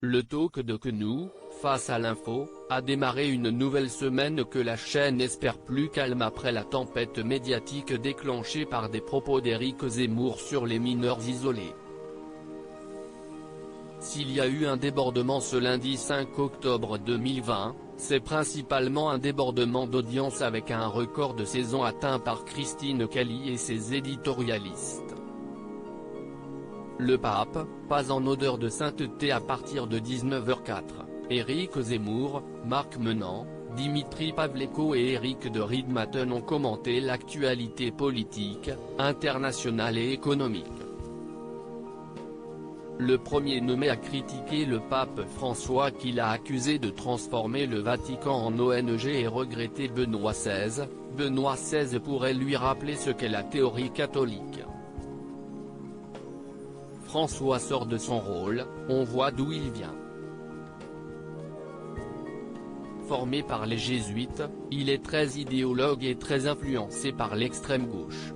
Le talk de CNews, face à l'info, a démarré une nouvelle semaine que la chaîne espère plus calme après la tempête médiatique déclenchée par des propos d'Éric Zemmour sur les mineurs isolés. S'il y a eu un débordement ce lundi 5 octobre 2020, c'est principalement un débordement d'audience avec un record de saison atteint par Christine Kelly et ses éditorialistes. Le pape, pas en odeur de sainteté à partir de 19h04, Éric Zemmour, Marc Menant, Dimitri Pavlenko et Éric de Riedmaten ont commenté l'actualité politique, internationale et économique. Le premier nommé a critiqué le pape François qui l'a accusé de transformer le Vatican en ONG et regretté Benoît XVI. Benoît XVI pourrait lui rappeler ce qu'est la théorie catholique. François sort de son rôle, on voit d'où il vient. Formé par les jésuites, il est très idéologue et très influencé par l'extrême gauche.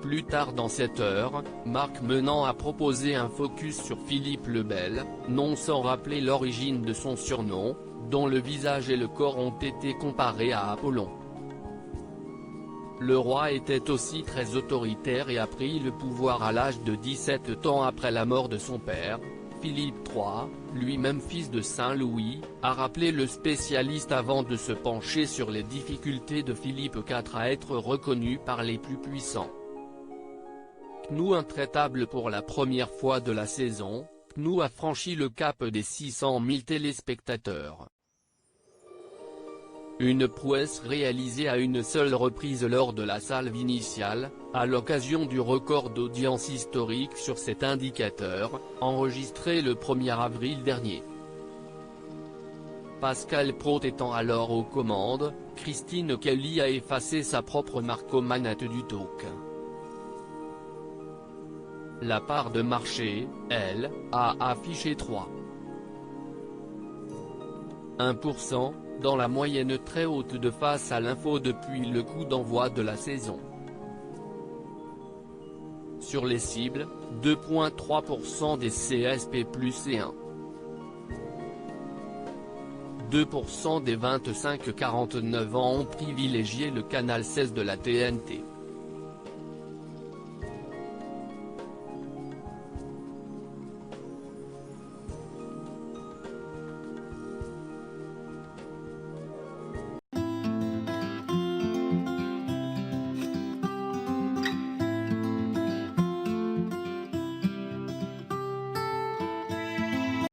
Plus tard dans cette heure, Marc Menant a proposé un focus sur Philippe le Bel, non sans rappeler l'origine de son surnom, dont le visage et le corps ont été comparés à Apollon. Le roi était aussi très autoritaire et a pris le pouvoir à l'âge de 17 ans après la mort de son père. Philippe III, lui-même fils de Saint Louis, a rappelé le spécialiste avant de se pencher sur les difficultés de Philippe IV à être reconnu par les plus puissants. CNews intraitable pour la première fois de la saison, CNews a franchi le cap des 600 000 téléspectateurs. Une prouesse réalisée à une seule reprise lors de la salve initiale, à l'occasion du record d'audience historique sur cet indicateur, enregistré le 1er avril dernier. Pascal Praute étant alors aux commandes, Christine Kelly a effacé sa propre marque aux manettes du talk. La part de marché, elle, a affiché 3,1%, dans la moyenne très haute de Face à l'info depuis le coup d'envoi de la saison. Sur les cibles, 2,3% des CSP+ et 1,2% des 25-49 ans ont privilégié le canal 16 de la TNT.